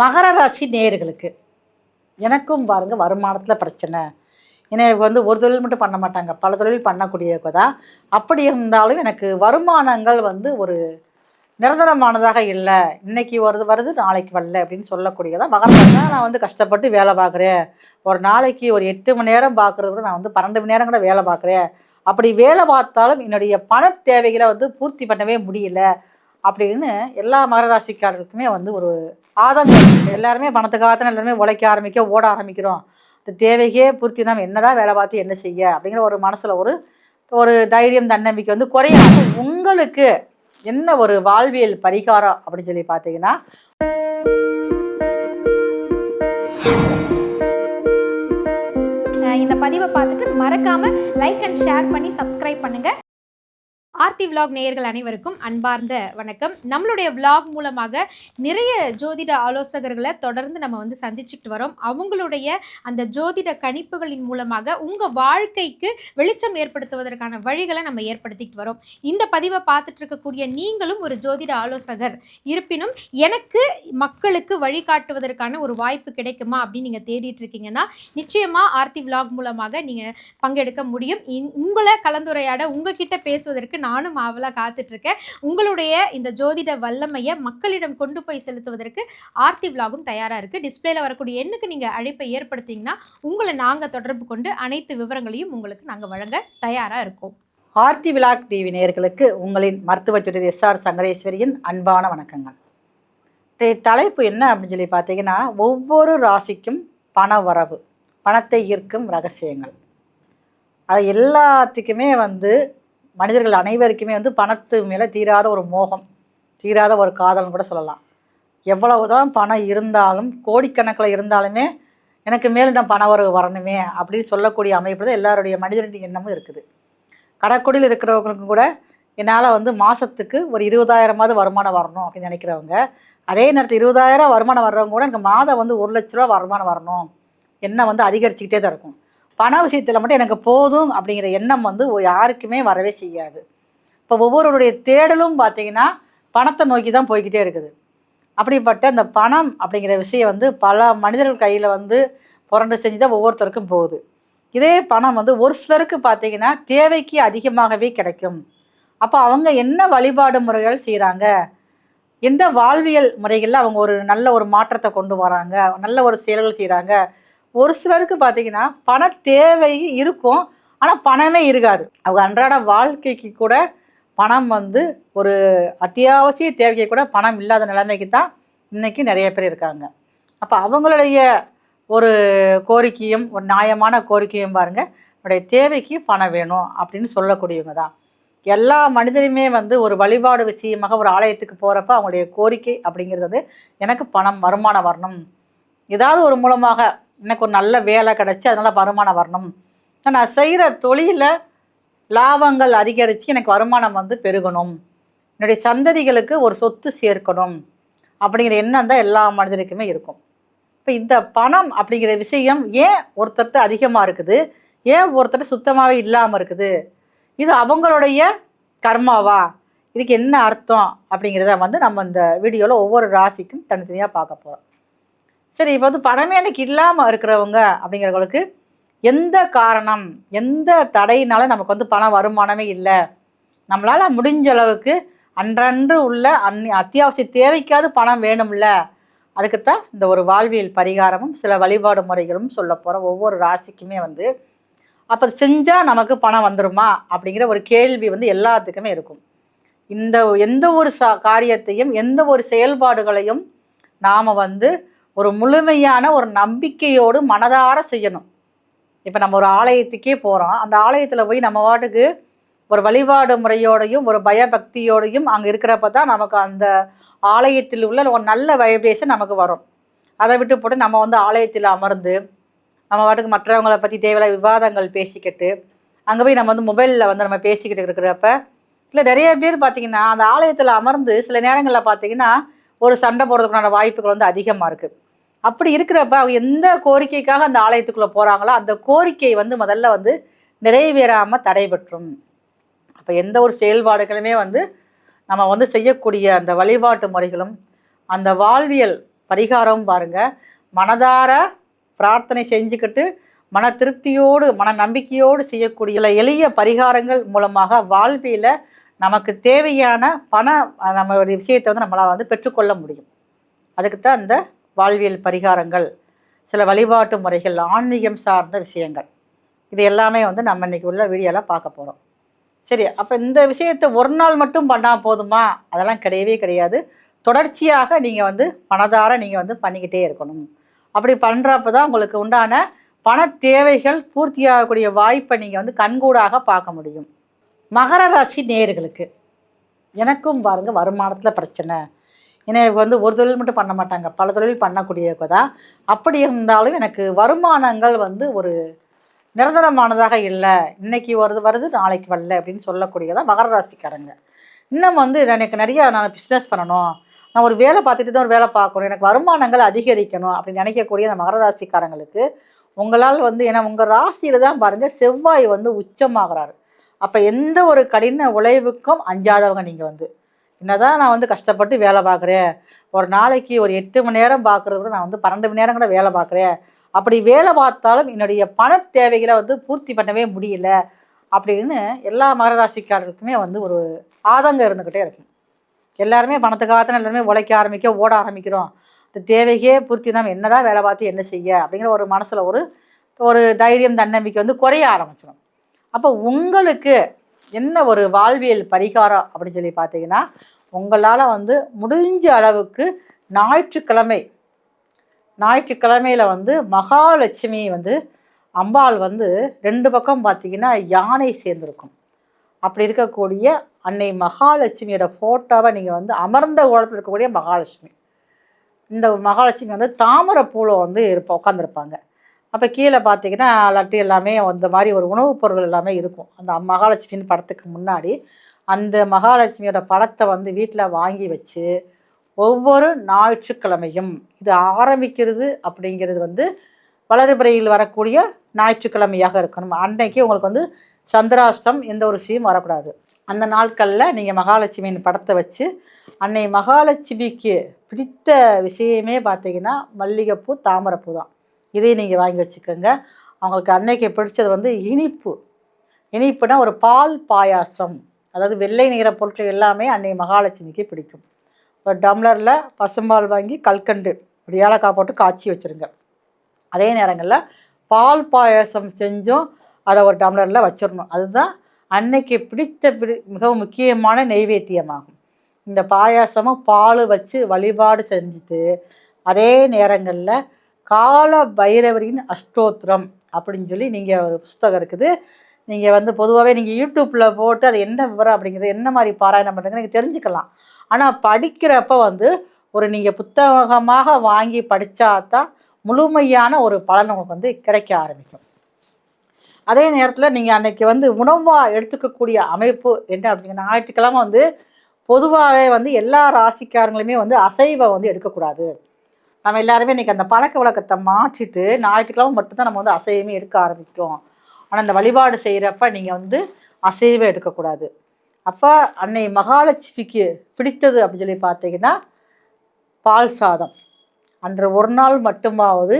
மகர ராசி நேயர்களுக்கு எனக்கும் பாருங்கள் வருமானத்தில் பிரச்சனை. ஏன்னா இவங்க வந்து ஒரு தொழில் மட்டும் பண்ண மாட்டாங்க, பல தொழில் பண்ணக்கூடியவங்க தான். அப்படி இருந்தாலும் எனக்கு வருமானங்கள் வந்து ஒரு நிரந்தரமானதாக இல்லை. இன்னைக்கு வருது நாளைக்கு வரல அப்படின்னு சொல்லக்கூடியதான் மகர ராசி. நான் வந்து கஷ்டப்பட்டு வேலை பார்க்குறேன். ஒரு நாளைக்கு ஒரு 8 மணி நேரம் பார்க்குறது கூட நான் வந்து 12 மணி நேரம் கூட வேலை பார்க்குறேன். அப்படி வேலை பார்த்தாலும் என்னுடைய பண தேவைகளை வந்து பூர்த்தி பண்ணவே முடியல அப்படின்னு எல்லா மகர ராசிக்காரருக்குமே வந்து ஒரு ஆதங்கம். எல்லாருமே பணத்துக்காகத்தான் எல்லாருமே உழைக்க ஓட ஆரம்பிக்கிறோம். இந்த தேவைக்கே பூர்த்தி நம்ம என்னதான் வேலை பார்த்து என்ன செய்ய அப்படிங்கிற ஒரு மனசில் ஒரு ஒரு தைரியம் தன்னம்பிக்கை வந்து குறையும். உங்களுக்கு என்ன ஒரு வாழ்வியல் பரிகாரம் அப்படின்னு சொல்லி பார்த்தீங்கன்னா, இந்த பதிவை பார்த்துட்டு மறக்காம லைக் அண்ட் ஷேர் பண்ணி சப்ஸ்கிரைப் பண்ணுங்க. ஆர்த்தி விலாக் நேயர்கள் அனைவருக்கும் அன்பார்ந்த வணக்கம். நம்மளுடைய விலாக் மூலமாக நிறைய ஜோதிட ஆலோசகர்களை தொடர்ந்து நம்ம வந்து சந்திச்சுட்டு வரோம். அவங்களுடைய அந்த ஜோதிட கணிப்புகளின் மூலமாக உங்கள் வாழ்க்கைக்கு வெளிச்சம் ஏற்படுத்துவதற்கான வழிகளை நம்ம ஏற்படுத்திட்டு வரோம். இந்த பதிவை பார்த்துட்டு இருக்கக்கூடிய நீங்களும் ஒரு ஜோதிட ஆலோசகர் இருப்பினும் எனக்கு மக்களுக்கு வழிகாட்டுவதற்கான ஒரு வாய்ப்பு கிடைக்குமா அப்படின்னு நீங்கள் தேடிட்டு இருக்கீங்கன்னா நிச்சயமாக ஆர்த்தி விலாக் மூலமாக நீங்கள் பங்கெடுக்க முடியும். உங்களை கலந்துரையாட உங்ககிட்ட பேசுவதற்கு நானும் ஆவலாக காத்துட்ருக்கேன். உங்களுடைய இந்த ஜோதிட வல்லமையை மக்களிடம் கொண்டு போய் செலுத்துவதற்கு ஆர்த்தி விலாகும் தயாராக இருக்குது. டிஸ்பிளேல வரக்கூடிய எண்ணுக்கு நீங்கள் அழைப்பை ஏற்படுத்திங்கன்னா உங்களை நாங்கள் தொடர்பு கொண்டு அனைத்து விவரங்களையும் உங்களுக்கு நாங்கள் வழங்க தயாராக இருக்கோம். ஆர்த்தி விலாக் டிவி நேயர்களுக்கு உங்களின் மருத்துவ ஜோதிடர் எஸ்ஆர் சங்கரேஸ்வரியின் அன்பான வணக்கங்கள். தலைப்பு என்ன அப்படின்னு சொல்லி பார்த்தீங்கன்னா, ஒவ்வொரு ராசிக்கும் பண வரவு, பணத்தை ஈர்க்கும் ரகசியங்கள். அது எல்லாத்துக்குமே வந்து மனிதர்கள் அனைவருக்குமே வந்து பணத்து மேலே தீராத ஒரு மோகம், தீராத ஒரு காதல்னு கூட சொல்லலாம். எவ்வளவுதான் பணம் இருந்தாலும், கோடிக்கணக்கில் இருந்தாலுமே எனக்கு மேலிடம் பண வரவு வரணுமே அப்படின்னு சொல்லக்கூடிய அமைப்பு தான் எல்லாருடைய மனிதனுடைய எண்ணமும் இருக்குது. கடைக்கோடியில் இருக்கிறவங்களுக்கும் கூட என்னால் வந்து மாதத்துக்கு ஒரு 20,000 வருமானம் வரணும் அப்படின்னு நினைக்கிறவங்க, அதே நேரத்தில் 20,000 வருமானம் வர்றவங்க கூட எனக்கு மாதம் வந்து 1,00,000 ரூபா வருமானம் வரணும், எண்ணம் வந்து அதிகரிச்சுக்கிட்டே தான் இருக்கும். பண விஷயத்தில் மட்டும் எனக்கு போதும் அப்படிங்கிற எண்ணம் வந்து யாருக்குமே வரவே செய்யாது. இப்போ ஒவ்வொருவருடைய தேடலும் பார்த்திங்கன்னா பணத்தை நோக்கி தான் போய்கிட்டே இருக்குது. அப்படிப்பட்ட அந்த பணம் அப்படிங்கிற விஷயம் வந்து பல மனிதர்கள் கையில் வந்து புரண்டு செஞ்சு தான் ஒவ்வொருத்தருக்கும் போகுது. இதே பணம் வந்து ஒரு சிலருக்கு பார்த்திங்கன்னா தேவைக்கு அதிகமாகவே கிடைக்கும். அப்போ அவங்க என்ன வழிபாடு முறைகள் செய்கிறாங்க, எந்த வாழ்வியல் முறைகளில் அவங்க ஒரு நல்ல ஒரு மாற்றத்தை கொண்டு வராங்க, நல்ல ஒரு செயல்கள் செய்கிறாங்க. ஒரு சிலருக்கு பார்த்திங்கன்னா பண தேவை இருக்கும், ஆனால் பணமே இருக்காது. அவங்க அன்றாட வாழ்க்கைக்கு கூட பணம் வந்து ஒரு அத்தியாவசிய தேவைக்கு கூட பணம் இல்லாத நிலைமைக்கு தான் இன்றைக்கி நிறைய பேர் இருக்காங்க. அப்போ அவங்களுடைய ஒரு கோரிக்கையும் ஒரு நியாயமான கோரிக்கையும் பாருங்கள், என்னுடைய தேவைக்கு பணம் வேணும் அப்படின்னு சொல்லக்கூடியவங்க தான். எல்லா மனிதருமே வந்து ஒரு வழிபாடு விஷயமாக ஒரு ஆலயத்துக்கு போகிறப்ப அவங்களுடைய கோரிக்கை அப்படிங்கிறது வந்து எனக்கு பணம் வருமானம் வரணும், ஏதாவது ஒரு மூலமாக எனக்கு ஒரு நல்ல வேலை கிடச்சி அதனால் வருமானம் வரணும், நான் செய்கிற தொழிலில் லாபங்கள் அதிகரித்து எனக்கு வருமானம் வந்து பெருகணும், என்னுடைய சந்ததிகளுக்கு ஒரு சொத்து சேர்க்கணும் அப்படிங்கிற எண்ணம் தான் எல்லா மனிதனுக்குமே இருக்கும். இப்போ இந்த பணம் அப்படிங்கிற விஷயம் ஏன் ஒருத்தர்கிட்ட அதிகமாக இருக்குது, ஏன் ஒருத்தர் சுத்தமாகவே இல்லாமல் இருக்குது, இது அவங்களுடைய கர்மாவா, இதுக்கு என்ன அர்த்தம் அப்படிங்கிறத வந்து நம்ம இந்த வீடியோவில் ஒவ்வொரு ராசிக்கும் தனித்தனியாக பார்க்க போகிறோம். சரி, இப்போ வந்து பணமே எனக்கு இல்லாமல் இருக்கிறவங்க அப்படிங்கிறவங்களுக்கு எந்த காரணம், எந்த தடையினால நமக்கு வந்து பண வருமானமே இல்லை, நம்மளால் முடிஞ்ச அளவுக்கு அன்றன்று உள்ள அத்தியாவசிய தேவைக்காவது பணம் வேணும்ல, அதுக்குத்தான் இந்த ஒரு வாழ்வியல் பரிகாரமும் சில வழிபாடு முறைகளும் சொல்ல போகிறோம். ஒவ்வொரு ராசிக்குமே வந்து அப்போ செஞ்சால் நமக்கு பணம் வந்துடுமா அப்படிங்கிற ஒரு கேள்வி வந்து எல்லாத்துக்குமே இருக்கும். எந்த ஒரு காரியத்தையும் எந்த ஒரு செயல்பாடுகளையும் நாம் வந்து ஒரு முழுமையான ஒரு நம்பிக்கையோடு மனதார செய்யணும். இப்போ நம்ம ஒரு ஆலயத்துக்கே போகிறோம், அந்த ஆலயத்தில் போய் நம்ம வாட்டுக்கு ஒரு வழிபாடு முறையோடையும் ஒரு பயபக்தியோடையும் அங்கே இருக்கிறப்ப தான் நமக்கு அந்த ஆலயத்தில் உள்ள ஒரு நல்ல வைப்ரேஷன் நமக்கு வரும். அதை விட்டு போட்டு நம்ம வந்து ஆலயத்தில் அமர்ந்து நம்ம வாட்டுக்கு மற்றவங்களை பற்றி தேவையில்ல விவாதங்கள் பேசிக்கிட்டு அங்கே போய் நம்ம வந்து மொபைலில் வந்து நம்ம பேசிக்கிட்டு இருக்கிறப்ப இல்லை நிறைய பேர் பார்த்திங்கன்னா அந்த ஆலயத்தில் அமர்ந்து சில நேரங்களில் பார்த்திங்கன்னா ஒரு சண்டை போடுறதுக்கான வாய்ப்புகள் வந்து அதிகமாக இருக்குது. அப்படி இருக்கிறப்ப அவங்க எந்த கோரிக்கைக்காக அந்த ஆலயத்துக்குள்ளே போகிறாங்களோ அந்த கோரிக்கை வந்து முதல்ல வந்து நிறைவேறாமல் தடைபற்றும். அப்போ எந்த ஒரு செயல்பாடுகளுமே வந்து நம்ம வந்து செய்யக்கூடிய அந்த வழிபாட்டு முறைகளும் அந்த வாழ்வியல் பரிகாரம் பாருங்கள், மனதார பிரார்த்தனை செஞ்சுக்கிட்டு மன திருப்தியோடு மன நம்பிக்கையோடு செய்யக்கூடிய எளிய பரிகாரங்கள் மூலமாக வாழ்வியில் நமக்கு தேவையான நம்மளுடைய விஷயத்தை வந்து நம்மளால் வந்து பெற்றுக்கொள்ள முடியும். அதுக்கு தான் இந்த வாழ்வியல் பரிகாரங்கள், சில வழிபாட்டு முறைகள், ஆன்மீகம் சார்ந்த விஷயங்கள், இது எல்லாமே வந்து நம்ம இன்றைக்கி உள்ள வீடியோவில் பார்க்க போகிறோம். சரி, அப்போ இந்த விஷயத்தை ஒரு நாள் மட்டும் பண்ணால் போதுமா? அதெல்லாம் கிடையவே கிடையாது. தொடர்ச்சியாக நீங்கள் வந்து மனதார நீங்கள் வந்து பண்ணிக்கிட்டே இருக்கணும். அப்படி பண்ணுறப்ப தான் உங்களுக்கு உண்டான பண தேவைகள் பூர்த்தியாகக்கூடிய வாய்ப்பை நீங்கள் வந்து கண்கூடாக பார்க்க முடியும். மகர ராசி நேயர்களுக்கு எனக்கும் பாருங்கள் வருமானத்தில் பிரச்சனை. ஏன்னா வந்து ஒரு தொழில் மட்டும் பண்ண மாட்டாங்க, பல தொழில் பண்ணக்கூடியவங்க தான். அப்படி இருந்தாலும் எனக்கு வருமானங்கள் வந்து ஒரு நிரந்தரமானதாக இல்லை, இன்றைக்கி வருது நாளைக்கு வரல அப்படின்னு சொல்லக்கூடியதான் மகர ராசிக்காரங்க. இன்னும் வந்து எனக்கு நான் பிஸ்னஸ் பண்ணணும், நான் ஒரு வேலை பார்த்துட்டு தான் ஒரு வேலை பார்க்கணும், எனக்கு வருமானங்கள் அதிகரிக்கணும் அப்படின்னு நினைக்கக்கூடிய அந்த மகர ராசிக்காரங்களுக்கு உங்களால் வந்து, ஏன்னா உங்கள் ராசியில் தான் பாருங்கள் செவ்வாய் வந்து உச்சமாகறாரு. அப்போ எந்த ஒரு கடின உழைவுக்கும் அஞ்சாதவங்க நீங்கள் வந்து, என்னதான் நான் வந்து கஷ்டப்பட்டு வேலை பார்க்குறேன், ஒரு நாளைக்கு ஒரு 8 மணி நேரம் பார்க்குறது கூட நான் வந்து 12 மணி நேரம் கூட வேலை பார்க்குறேன், அப்படி வேலை பார்த்தாலும் என்னுடைய பண தேவைகளை வந்து பூர்த்தி பண்ணவே முடியல அப்படின்னு எல்லா மகர ராசிக்காரர்களுக்குமே வந்து ஒரு ஆதங்கம் இருந்துக்கிட்டே இருக்கும். எல்லாருமே பணத்துக்காகத்தான் எல்லாருமே உழைக்க ஓட ஆரம்பிக்கிறோம். இந்த தேவைக்கே பூர்த்தி நம்ம என்னதான் வேலை பார்த்து என்ன செய்ய அப்படிங்கிற ஒரு மனசில் ஒரு தைரியம் தன்னம்பிக்கை வந்து குறைய ஆரம்பிச்சிடும். அப்போ உங்களுக்கு என்ன ஒரு வாழ்வியல் பரிகாரம் அப்படின்னு சொல்லி பார்த்தீங்கன்னா, உங்களால் வந்து முடிஞ்ச அளவுக்கு ஞாயிற்றுக்கிழமையில் வந்து மகாலட்சுமி வந்து அம்பாள் வந்து 2 பக்கம் பார்த்தீங்கன்னா யானை சேர்ந்துருக்கும். அப்படி இருக்கக்கூடிய அன்னை மகாலட்சுமியோட ஃபோட்டோவை நீங்கள் வந்து அமர்ந்த கோலத்தில் இருக்கக்கூடிய மகாலட்சுமி, இந்த மகாலட்சுமி வந்து தாமரை பூவில் வந்து உட்காந்துருப்பாங்க. அப்போ கீழே பார்த்தீங்கன்னா லட்டு எல்லாமே அந்த மாதிரி ஒரு உணவுப் பொருட்கள் எல்லாமே இருக்கும். அந்த மகாலட்சுமியின் படத்துக்கு முன்னாடி அந்த மகாலட்சுமியோட படத்தை வந்து வீட்டில் வாங்கி வச்சு ஒவ்வொரு ஞாயிற்றுக்கிழமையும் இது ஆரம்பிக்கிறது அப்படிங்கிறது வந்து வளர்பிறையில் வரக்கூடிய ஞாயிற்றுக்கிழமையாக இருக்கணும். அன்னைக்கு உங்களுக்கு வந்து சந்திராஷ்டம் எந்த ஒரு விஷயம் வரக்கூடாது. அந்த நாட்களில் நீங்கள் மகாலட்சுமியின் படத்தை வச்சு அன்னை மகாலட்சுமிக்கு பிடித்த விஷயமே பார்த்தீங்கன்னா மல்லிகைப்பூ, தாமரைப்பூ தான். இதையும் நீங்கள் வாங்கி வச்சுக்கோங்க. அவங்களுக்கு அன்னைக்கு பிடிச்சது வந்து இனிப்புனா ஒரு பால் பாயாசம், அதாவது வெள்ளை நிற பொருட்கள் எல்லாமே அன்னை மகாலட்சுமிக்கு பிடிக்கும். ஒரு டம்ளரில் பசும்பால் வாங்கி கல்கண்டு ஒரு ஏலக்காய் போட்டு காய்ச்சி வச்சுருங்க. அதே நேரங்களில் பால் பாயாசம் செஞ்சும் அதை ஒரு டம்ளரில் வச்சிடணும். அதுதான் அன்னைக்கு மிகவும் முக்கியமான நெய்வேத்தியமாகும். இந்த பாயாசமும் பால் வச்சு வழிபாடு செஞ்சுட்டு அதே நேரங்களில் கால பைரவரின் அஷ்டோத்திரம் அப்படின்னு சொல்லி நீங்கள் ஒரு புஸ்தகம் இருக்குது. நீங்கள் வந்து பொதுவாகவே நீங்கள் யூடியூப்பில் போட்டு அது என்ன விவரம் அப்படிங்கிறது என்ன மாதிரி பாராயணம் பண்ணுறதுன்னு நீங்கள் தெரிஞ்சுக்கலாம். ஆனால் படிக்கிறப்ப வந்து நீங்கள் புத்தகமாக வாங்கி படித்தா தான் முழுமையான ஒரு பலன் உங்களுக்கு வந்து கிடைக்க ஆரம்பிக்கும். அதே நேரத்தில் நீங்கள் அன்றைக்கி வந்து உணவாக எடுத்துக்கக்கூடிய அமைப்பு என்ன அப்படிங்கிற, ஞாயிற்றுக்கிழமை வந்து பொதுவாகவே வந்து எல்லா ராசிக்காரங்களுமே வந்து அசைவம் வந்து எடுக்கக்கூடாது. நம்ம எல்லாருமே இன்றைக்கி அந்த பழக்க வழக்கத்தை மாற்றிட்டு ஞாயிற்றுக்கிழமை மட்டும்தான் நம்ம வந்து அசைவமே எடுக்க ஆரம்பிக்கும். ஆனால் அந்த வழிபாடு செய்கிறப்ப நீங்கள் வந்து அசைவம் எடுக்கக்கூடாது. அப்போ அன்னை மகாலட்சுமிக்கு பிடித்தது அப்படின்னு சொல்லி பார்த்தீங்கன்னா பால் சாதம். அன்று ஒரு நாள் மட்டுமாவது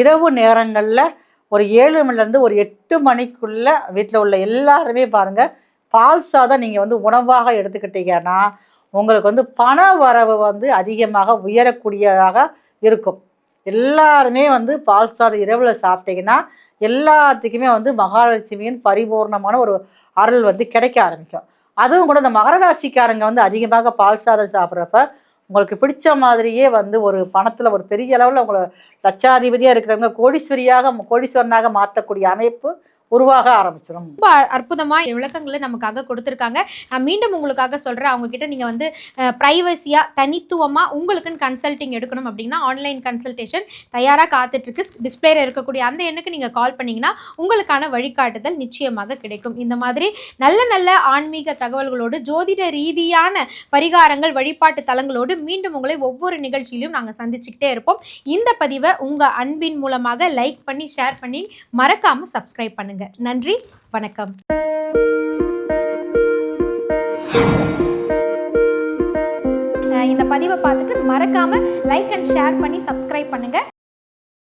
இரவு நேரங்களில் ஒரு 7 மணிலேருந்து ஒரு 8 மணிக்குள்ளே வீட்டில் உள்ள எல்லாருமே பாருங்கள் பால் சாதம் நீங்கள் வந்து உணவாக எடுத்துக்கிட்டீங்கன்னா உங்களுக்கு வந்து பண வரவு வந்து அதிகமாக உயரக்கூடியதாக இருக்கும். எல்லாருமே வந்து பால் சாதம் இரவில் சாப்பிட்டீங்கன்னா எல்லாத்துக்குமே வந்து மகாலட்சுமியின் பரிபூர்ணமான ஒரு அருள் வந்து கிடைக்க ஆரம்பிக்கும். அதுவும் கூட இந்த மகர ராசிக்காரங்க வந்து அதிகமாக பால் சாதம் சாப்பிட்றப்ப உங்களுக்கு பிடிச்ச மாதிரியே வந்து ஒரு பணத்தில் ஒரு பெரிய அளவில் உங்களை லட்சாதிபதியாக இருக்கிறவங்க கோடீஸ்வரனாக மாற்றக்கூடிய அமைப்பு உருவாக ஆரம்பிச்சிடும். ரொம்ப அற்புதமாக விளக்கங்களை நமக்காக கொடுத்துருக்காங்க. நான் மீண்டும் உங்களுக்காக சொல்கிறேன், அவங்கக்கிட்ட நீங்கள் வந்து ப்ரைவசியாக தனித்துவமாக உங்களுக்குன்னு கன்சல்ட்டிங் எடுக்கணும் அப்படின்னா ஆன்லைன் கன்சல்டேஷன் தயாராக காத்துட்ருக்கு. டிஸ்பிளேல இருக்கக்கூடிய அந்த எண்ணுக்கு நீங்கள் கால் பண்ணிங்கன்னா உங்களுக்கான வழிகாட்டுதல் நிச்சயமாக கிடைக்கும். இந்த மாதிரி நல்ல நல்ல ஆன்மீக தகவல்களோடு ஜோதிட ரீதியான பரிகாரங்கள் வழிபாட்டு தலங்களோடு மீண்டும் உங்களை ஒவ்வொரு நிகழ்ச்சியிலும் நாங்கள் சந்திச்சுக்கிட்டே இருப்போம். இந்த பதிவை உங்கள் அன்பின் மூலமாக லைக் பண்ணி ஷேர் பண்ணி மறக்காமல் சப்ஸ்கிரைப் பண்ணுங்கள். நன்றி, வணக்கம். இந்த இந்த பதிவை பார்த்துட்டு மறக்காமல் லைக் அண்ட் ஷேர் பண்ணி சப்ஸ்கிரைப் பண்ணுங்கள்.